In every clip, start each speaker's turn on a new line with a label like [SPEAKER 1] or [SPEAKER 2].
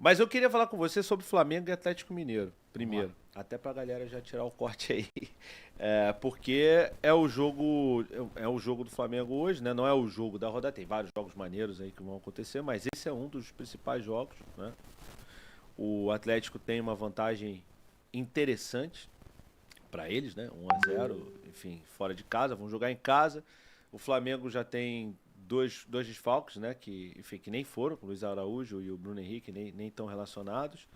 [SPEAKER 1] Mas eu queria falar com você sobre Flamengo e Atlético Mineiro, primeiro. Até pra galera já tirar o corte aí. Porque é o jogo do Flamengo hoje, né? Não é o jogo da rodada. Tem vários jogos maneiros aí que vão acontecer, mas esse é um dos principais jogos, né? O Atlético tem uma vantagem interessante pra eles, né? 1-0, enfim, fora de casa, vão jogar em casa. O Flamengo já tem dois desfalques, né? Que, enfim, que nem foram, o Luiz Araújo e o Bruno Henrique nem estão relacionados.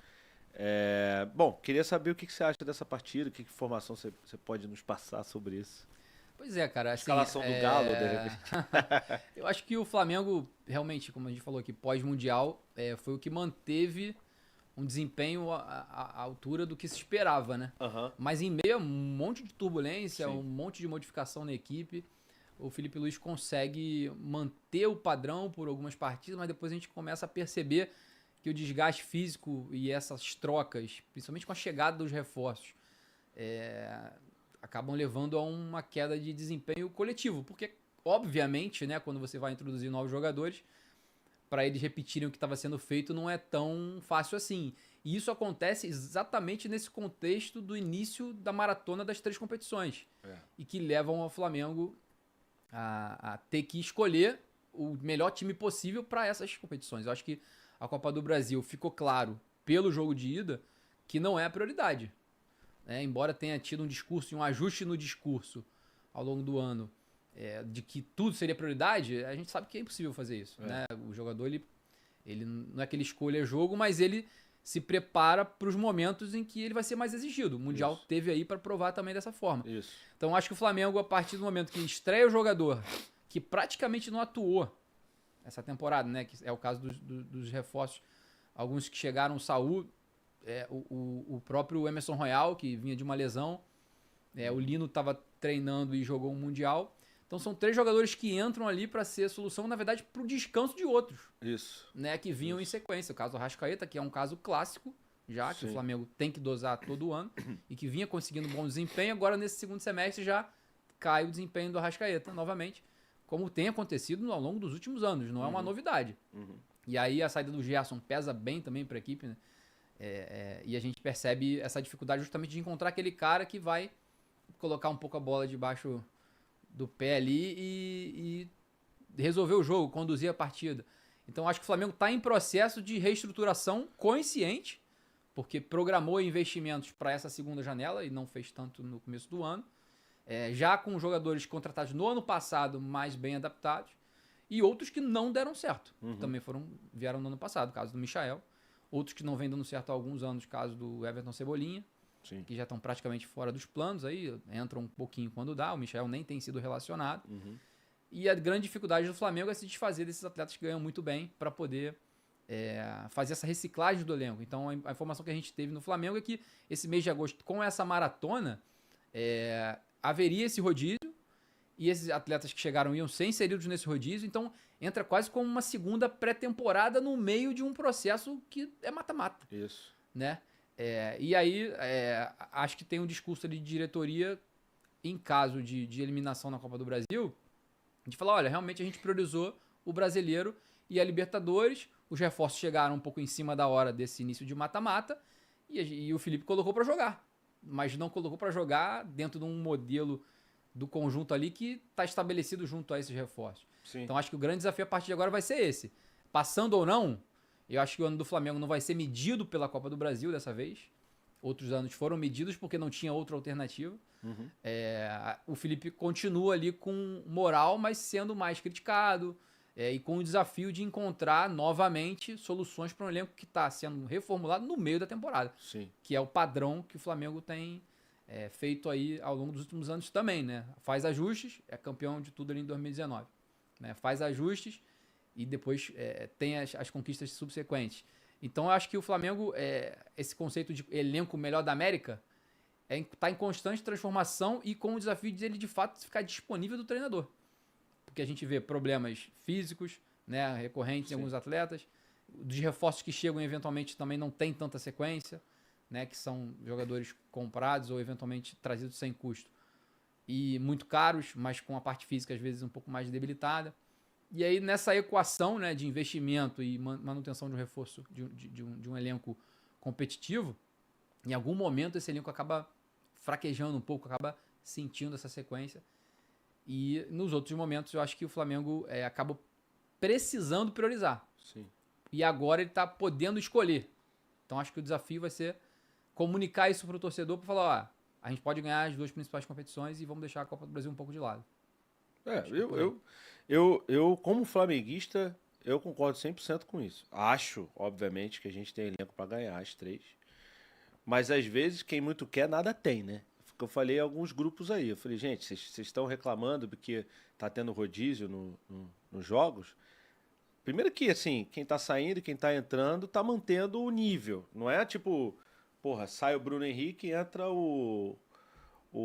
[SPEAKER 1] Bom, queria saber o que você acha dessa partida, que informação você pode nos passar sobre isso.
[SPEAKER 2] Pois é, cara, assim,
[SPEAKER 1] Escalação do Galo, de repente.
[SPEAKER 2] eu acho que o Flamengo, realmente, como a gente falou aqui, pós-mundial, foi o que manteve um desempenho à altura do que se esperava, né?
[SPEAKER 1] Aham,
[SPEAKER 2] Mas em meio a um monte de turbulência,
[SPEAKER 1] sim.
[SPEAKER 2] um monte de modificação na equipe, o Felipe Luiz consegue manter o padrão por algumas partidas, mas depois a gente começa a perceber que o desgaste físico e essas trocas, principalmente com a chegada dos reforços, é, acabam levando a uma queda de desempenho coletivo, porque obviamente, né, quando você vai introduzir novos jogadores, para eles repetirem o que estava sendo feito não é tão fácil assim. E isso acontece exatamente nesse contexto do início da maratona das 3 competições
[SPEAKER 1] É.
[SPEAKER 2] e que levam ao Flamengo a ter que escolher o melhor time possível para essas competições. Eu acho que a Copa do Brasil ficou claro pelo jogo de ida que não é a prioridade, né? Embora tenha tido um discurso e um ajuste no discurso ao longo do ano, de que tudo seria prioridade, a gente sabe que é impossível fazer isso, né? O jogador ele não é que ele escolha jogo, mas ele se prepara para os momentos em que ele vai ser mais exigido. O Mundial
[SPEAKER 1] Isso.
[SPEAKER 2] teve aí para provar também dessa forma.
[SPEAKER 1] Isso.
[SPEAKER 2] Então acho que o Flamengo, a partir do momento que estreia o jogador que praticamente não atuou essa temporada, né? Que é o caso dos reforços, alguns que chegaram, o Saúl, o próprio Emerson Royal, que vinha de uma lesão, o Lino estava treinando e jogou um Mundial. Então são 3 jogadores que entram ali para ser a solução, na verdade, para o descanso de outros,
[SPEAKER 1] Isso.
[SPEAKER 2] né? Que vinham em sequência. O caso do Arrascaeta, que é um caso clássico, já que o
[SPEAKER 1] Sim.
[SPEAKER 2] Flamengo tem que dosar todo ano e que vinha conseguindo bom desempenho, agora nesse segundo semestre já cai o desempenho do Arrascaeta novamente, como tem acontecido ao longo dos últimos anos, não é uma novidade. E aí a saída do Gerson pesa bem também para a equipe, né? E a gente percebe essa dificuldade justamente de encontrar aquele cara que vai colocar um pouco a bola debaixo do pé ali e resolver o jogo, conduzir a partida. Então acho que o Flamengo está em processo de reestruturação consciente, porque programou investimentos para essa segunda janela e não fez tanto no começo do ano. Já com jogadores contratados no ano passado mais bem adaptados e outros que não deram certo. Também vieram no ano passado, caso do Michael. Outros que não vêm dando certo há alguns anos, caso do Everton Cebolinha.
[SPEAKER 1] Sim.
[SPEAKER 2] Que já estão praticamente fora dos planos aí, entram um pouquinho quando dá, o Michael nem tem sido relacionado. E a grande dificuldade do Flamengo é se desfazer desses atletas que ganham muito bem para poder fazer essa reciclagem do elenco. Então a informação que a gente teve no Flamengo é que esse mês de agosto, com essa maratona, haveria esse rodízio e esses atletas que chegaram iam ser inseridos nesse rodízio, então entra quase como uma segunda pré-temporada no meio de um processo que é mata-mata,
[SPEAKER 1] Isso.
[SPEAKER 2] né? E aí, acho que tem um discurso ali de diretoria, em caso de eliminação na Copa do Brasil, de falar, olha, realmente a gente priorizou o Brasileiro e a Libertadores, os reforços chegaram um pouco em cima da hora desse início de mata-mata, e o Felipe colocou para jogar, mas não colocou para jogar dentro de um modelo do conjunto ali que está estabelecido junto a esses reforços.
[SPEAKER 1] Sim.
[SPEAKER 2] Então acho que o grande desafio a partir de agora vai ser esse. Passando ou não, eu acho que o ano do Flamengo não vai ser medido pela Copa do Brasil dessa vez. Outros anos foram medidos porque não tinha outra alternativa. O Felipe continua ali com moral, mas sendo mais criticado e com o desafio de encontrar novamente soluções para um elenco que está sendo reformulado no meio da temporada.
[SPEAKER 1] Sim.
[SPEAKER 2] Que é o padrão que o Flamengo tem feito aí ao longo dos últimos anos também, né? Faz ajustes, é campeão de tudo ali em 2019. Né? Faz ajustes e depois tem as conquistas subsequentes. Então eu acho que o Flamengo, esse conceito de elenco melhor da América, está em constante transformação e com o desafio de ele de fato ficar disponível do treinador. Porque a gente vê problemas físicos, né, recorrentes em alguns atletas, dos reforços que chegam eventualmente também não tem tanta sequência, né, que são jogadores comprados ou eventualmente trazidos sem custo e muito caros, mas com a parte física às vezes um pouco mais debilitada. E aí, nessa equação, né, de investimento e manutenção de um reforço, de um elenco competitivo, em algum momento esse elenco acaba fraquejando um pouco, acaba sentindo essa sequência. E nos outros momentos eu acho que o Flamengo acaba precisando priorizar.
[SPEAKER 1] Sim.
[SPEAKER 2] E agora ele está podendo escolher. Então acho que o desafio vai ser comunicar isso para o torcedor para falar, a gente pode ganhar as duas principais competições e vamos deixar a Copa do Brasil um pouco de lado.
[SPEAKER 1] Eu como flamenguista, eu concordo 100% com isso. Acho, obviamente, que a gente tem elenco para ganhar as 3. Mas às vezes quem muito quer, nada tem, né? Eu falei em alguns grupos aí. Eu falei, gente, vocês estão reclamando porque tá tendo rodízio nos jogos. Primeiro que, assim, quem tá saindo e quem tá entrando tá mantendo o nível. Não é tipo, porra, sai o Bruno Henrique e entra o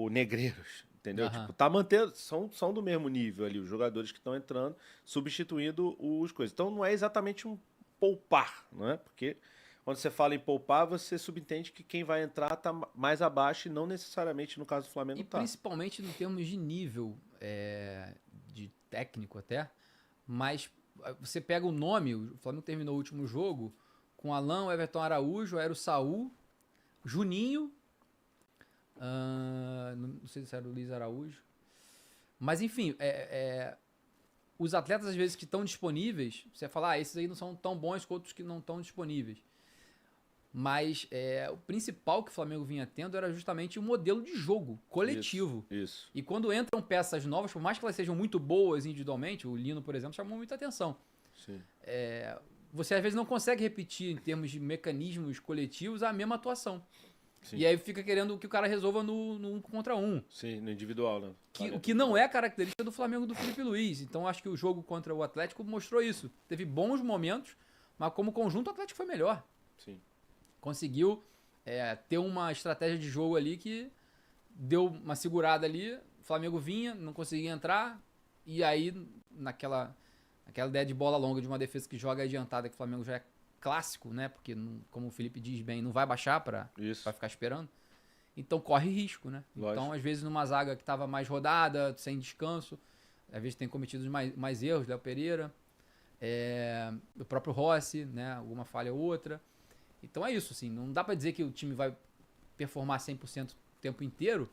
[SPEAKER 1] Negreiros. Entendeu?
[SPEAKER 2] Aham.
[SPEAKER 1] Tipo, tá mantendo. São do mesmo nível ali, os jogadores que estão entrando, substituindo os coisas. Então não é exatamente um poupar, não é? Porque quando você fala em poupar, você subentende que quem vai entrar tá mais abaixo e não necessariamente no caso do Flamengo
[SPEAKER 2] E
[SPEAKER 1] tá.
[SPEAKER 2] principalmente em termos de nível, de técnico até, mas você pega o nome, o Flamengo terminou o último jogo com Alan, Everton Araújo, Aero Saul, Juninho, não sei se era o Luiz Araújo, mas enfim, os atletas às vezes que estão disponíveis, você fala, esses aí não são tão bons quanto os que não estão disponíveis. Mas o principal que o Flamengo vinha tendo era justamente o modelo de jogo coletivo.
[SPEAKER 1] Isso.
[SPEAKER 2] E quando entram peças novas, por mais que elas sejam muito boas individualmente, o Lino, por exemplo, chamou muita atenção.
[SPEAKER 1] Sim.
[SPEAKER 2] Você às vezes não consegue repetir em termos de mecanismos coletivos a mesma atuação.
[SPEAKER 1] Sim.
[SPEAKER 2] E aí fica querendo que o cara resolva no 1 contra 1.
[SPEAKER 1] Sim, no individual, né?
[SPEAKER 2] O que não é característica do Flamengo do Felipe Luiz. Então acho que o jogo contra o Atlético mostrou isso. Teve bons momentos, mas como conjunto o Atlético foi melhor.
[SPEAKER 1] Sim.
[SPEAKER 2] Conseguiu ter uma estratégia de jogo ali que deu uma segurada ali. O Flamengo vinha, não conseguia entrar. E aí, naquela ideia de bola longa de uma defesa que joga adiantada, que o Flamengo já é clássico, né? Porque, como o Felipe diz bem, não vai baixar pra ficar esperando. Então corre risco, né?
[SPEAKER 1] Lógico.
[SPEAKER 2] Então, às vezes, numa zaga que estava mais rodada, sem descanso, às vezes tem cometido mais erros, Léo Pereira, o próprio Rossi, né? Alguma falha ou outra. Então é isso, assim, não dá pra dizer que o time vai performar 100% o tempo inteiro,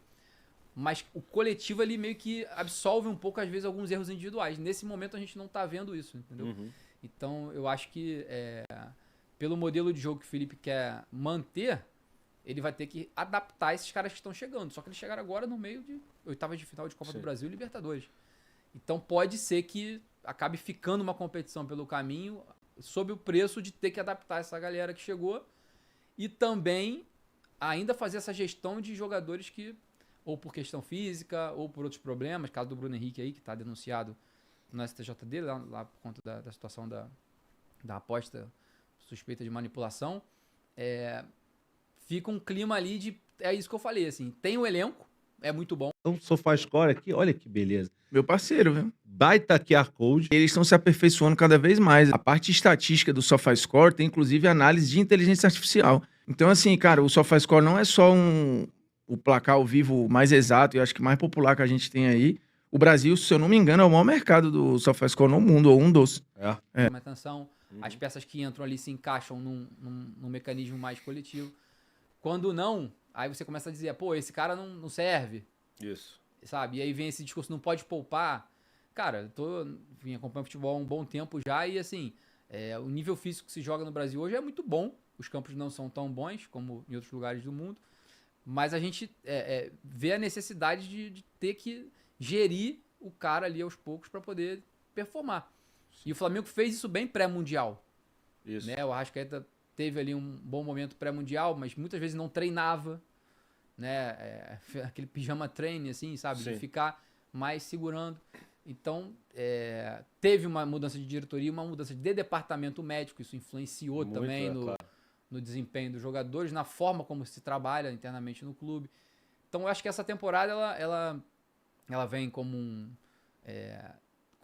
[SPEAKER 2] mas o coletivo ali meio que absolve um pouco, às vezes, alguns erros individuais. Nesse momento a gente não tá vendo isso, entendeu?
[SPEAKER 1] Uhum.
[SPEAKER 2] Então eu acho que pelo modelo de jogo que o Felipe quer manter, ele vai ter que adaptar esses caras que estão chegando. Só que eles chegaram agora no meio de oitavas de final de Copa do Brasil e Libertadores. Então pode ser que acabe ficando uma competição pelo caminho, sob o preço de ter que adaptar essa galera que chegou e também ainda fazer essa gestão de jogadores que, ou por questão física, ou por outros problemas, caso do Bruno Henrique aí, que está denunciado no STJD, lá por conta da situação da aposta suspeita de manipulação, fica um clima ali de, é isso que eu falei, assim, tem um elenco, é muito bom.
[SPEAKER 3] Então, SofaScore aqui, olha que beleza.
[SPEAKER 4] Meu parceiro, viu?
[SPEAKER 3] Baita QR Code.
[SPEAKER 4] Eles estão se aperfeiçoando cada vez mais. A parte estatística do SofaScore tem, inclusive, análise de inteligência artificial. Então, assim, cara, o SofaScore não é só o placar ao vivo mais exato e acho que mais popular que a gente tem aí. O Brasil, se eu não me engano, é o maior mercado do SofaScore no mundo, ou um dos.
[SPEAKER 2] Chama atenção, as peças que entram ali se encaixam num mecanismo mais coletivo. Quando não, aí você começa a dizer, pô, esse cara não serve.
[SPEAKER 1] Isso.
[SPEAKER 2] Sabe? E aí vem esse discurso, não pode poupar. Cara, vim acompanhando futebol há um bom tempo já e assim, o nível físico que se joga no Brasil hoje é muito bom. Os campos não são tão bons como em outros lugares do mundo. Mas a gente vê a necessidade de ter que gerir o cara ali aos poucos para poder performar. E o Flamengo fez isso bem pré-mundial.
[SPEAKER 1] Isso.
[SPEAKER 2] Né? O Arrascaeta teve ali um bom momento pré-mundial, mas muitas vezes não treinava. Né? Aquele pijama treine, assim, sabe?
[SPEAKER 1] Sim.
[SPEAKER 2] De ficar mais segurando. Então, teve uma mudança de diretoria, uma mudança de departamento médico. Isso influenciou
[SPEAKER 1] Muito,
[SPEAKER 2] também
[SPEAKER 1] claro.
[SPEAKER 2] no desempenho dos jogadores, na forma como se trabalha internamente no clube. Então, eu acho que essa temporada ela vem com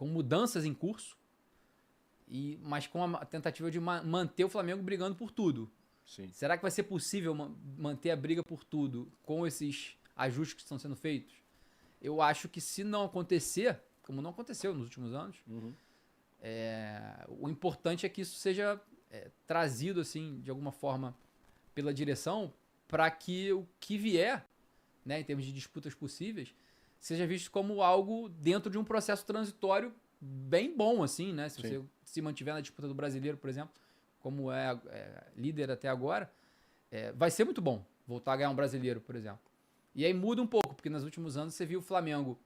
[SPEAKER 2] mudanças em curso, mas com a tentativa de manter o Flamengo brigando por tudo.
[SPEAKER 1] Sim.
[SPEAKER 2] Será que vai ser possível manter a briga por tudo com esses ajustes que estão sendo feitos? Eu acho que se não acontecer, como não aconteceu nos últimos anos, O importante é que isso seja trazido, assim, de alguma forma, pela direção, para que o que vier, né, em termos de disputas possíveis, seja visto como algo dentro de um processo transitório bem bom, assim, né? Se você se mantiver na disputa do Brasileiro, por exemplo, como é líder até agora, vai ser muito bom voltar a ganhar um Brasileiro, por exemplo. E aí muda um pouco, porque nos últimos anos você viu o Flamengo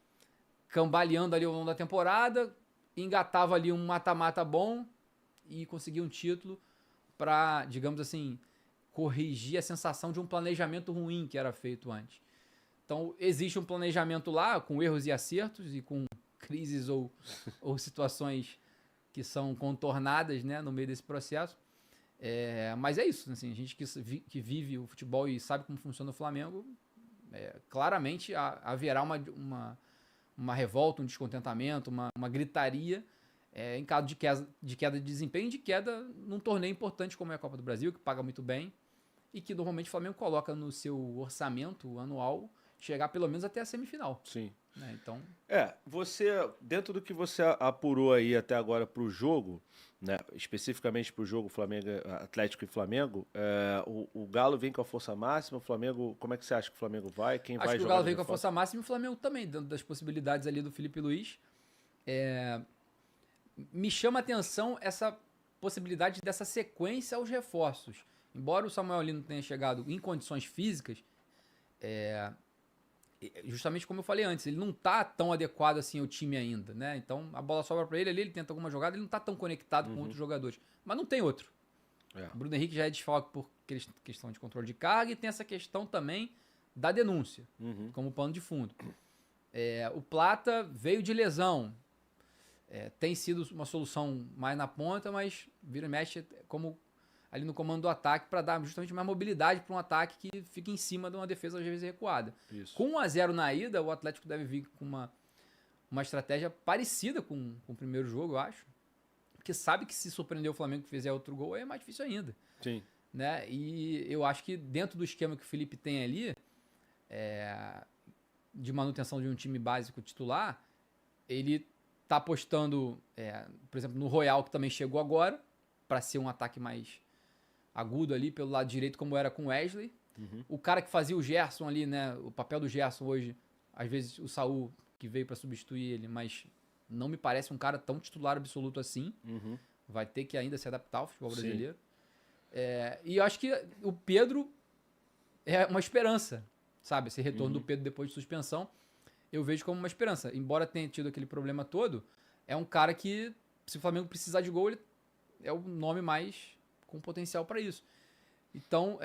[SPEAKER 2] cambaleando ali ao longo da temporada, engatava ali um mata-mata bom e conseguia um título para, digamos assim, corrigir a sensação de um planejamento ruim que era feito antes. Então, existe um planejamento lá, com erros e acertos e com crises ou situações que são contornadas, né, no meio desse processo. Mas é isso, assim, a gente que vive o futebol e sabe como funciona o Flamengo, claramente haverá uma revolta, um descontentamento, uma gritaria em caso de queda de desempenho, de queda num torneio importante como é a Copa do Brasil, que paga muito bem e que normalmente o Flamengo coloca no seu orçamento anual chegar pelo menos até a semifinal.
[SPEAKER 1] Sim.
[SPEAKER 2] Né? Então...
[SPEAKER 1] você, dentro do que você apurou aí até agora para o jogo, né, especificamente para o jogo Atlético e Flamengo, o Galo vem com a força máxima, o Flamengo, como é que você acha que o Flamengo vai? Quem vai jogar?
[SPEAKER 2] Acho que o Galo vem com a força máxima e o Flamengo também, dentro das possibilidades ali do Felipe Luiz. Me chama a atenção essa possibilidade dessa sequência aos reforços. Embora o Samuel Lino tenha chegado em condições físicas, justamente como eu falei antes, ele não tá tão adequado assim ao time ainda, né? Então a bola sobra para ele ali, ele tenta alguma jogada, ele não tá tão conectado com outros jogadores. Mas não tem outro. O Bruno Henrique já é desfalque por questão de controle de carga e tem essa questão também da denúncia, como pano de fundo. O Plata veio de lesão. Tem sido uma solução mais na ponta, mas vira e mexe como ali no comando do ataque para dar justamente mais mobilidade para um ataque que fica em cima de uma defesa às vezes recuada.
[SPEAKER 1] Isso.
[SPEAKER 2] Com 1-0 na ida, o Atlético deve vir com uma estratégia parecida com o primeiro jogo, eu acho. Porque sabe que se surpreender o Flamengo que fizer outro gol, é mais difícil ainda.
[SPEAKER 1] Sim.
[SPEAKER 2] Né? E eu acho que dentro do esquema que o Felipe tem ali, de manutenção de um time básico titular, ele tá apostando, por exemplo, no Royal, que também chegou agora, para ser um ataque mais agudo ali pelo lado direito, como era com o Wesley. O cara que fazia o Gerson ali, né? O papel do Gerson hoje, às vezes o Saul, que veio para substituir ele, mas não me parece um cara tão titular absoluto assim. Vai ter que ainda se adaptar ao futebol brasileiro. E eu acho que o Pedro é uma esperança, sabe? Esse retorno do Pedro depois de suspensão, eu vejo como uma esperança. Embora tenha tido aquele problema todo, é um cara que, se o Flamengo precisar de gol, ele é o nome mais com potencial para isso. Então,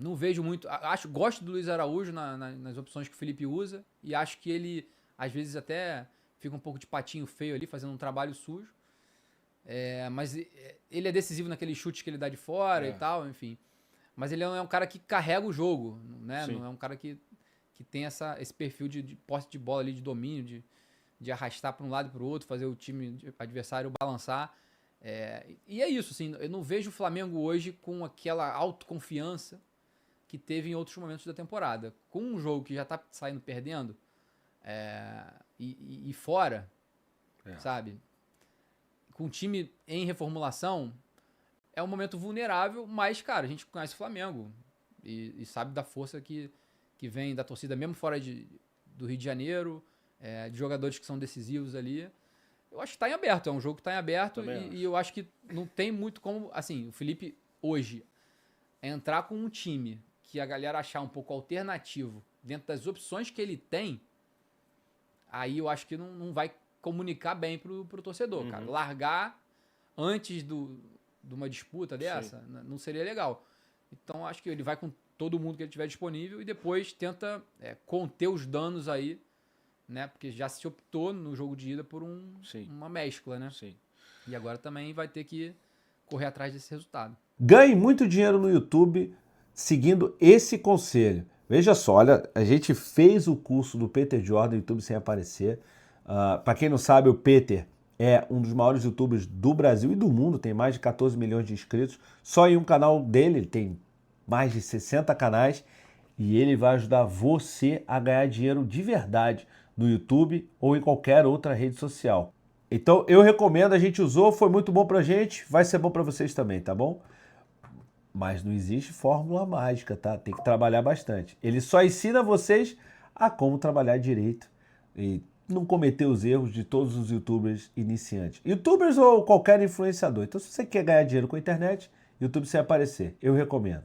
[SPEAKER 2] não vejo muito... Gosto do Luiz Araújo nas opções que o Felipe usa e acho que ele, às vezes, até fica um pouco de patinho feio ali, fazendo um trabalho sujo. Mas ele é decisivo naquele chute que ele dá de fora e tal, enfim. Mas ele não é um cara que carrega o jogo, né? Não é um cara que tem esse perfil de posse de bola ali, de domínio, de arrastar para um lado e para o outro, fazer o time adversário balançar. E é isso, assim, eu não vejo o Flamengo hoje com aquela autoconfiança que teve em outros momentos da temporada. Com um jogo que já tá saindo perdendo e fora, sabe? Com o time em reformulação, é um momento vulnerável, mas, cara, a gente conhece o Flamengo e sabe da força que vem da torcida, mesmo fora do Rio de Janeiro, de jogadores que são decisivos ali. Eu acho que tá em aberto, é um jogo que tá em aberto e eu acho que não tem muito como, assim, o Felipe hoje entrar com um time que a galera achar um pouco alternativo dentro das opções que ele tem, aí eu acho que não vai comunicar bem pro torcedor, cara. Largar antes de uma disputa dessa, não seria legal. Então acho que ele vai com todo mundo que ele tiver disponível e depois tenta conter os danos aí, né? Porque já se optou no jogo de ida por uma mescla, né?
[SPEAKER 1] Sim.
[SPEAKER 2] E agora também vai ter que correr atrás desse resultado.
[SPEAKER 5] Ganhe muito dinheiro no YouTube seguindo esse conselho. Veja só, olha, a gente fez o curso do Peter Jordan no YouTube sem aparecer. Para quem não sabe, o Peter é um dos maiores youtubers do Brasil e do mundo, tem mais de 14 milhões de inscritos. Só em um canal dele, ele tem mais de 60 canais e ele vai ajudar você a ganhar dinheiro de verdade no YouTube ou em qualquer outra rede social. Então eu recomendo, a gente usou, foi muito bom pra gente, vai ser bom pra vocês também, tá bom? Mas não existe fórmula mágica, tá? Tem que trabalhar bastante. Ele só ensina vocês a como trabalhar direito e não cometer os erros de todos os youtubers iniciantes. Youtubers ou qualquer influenciador. Então se você quer ganhar dinheiro com a internet, YouTube sem aparecer, eu recomendo.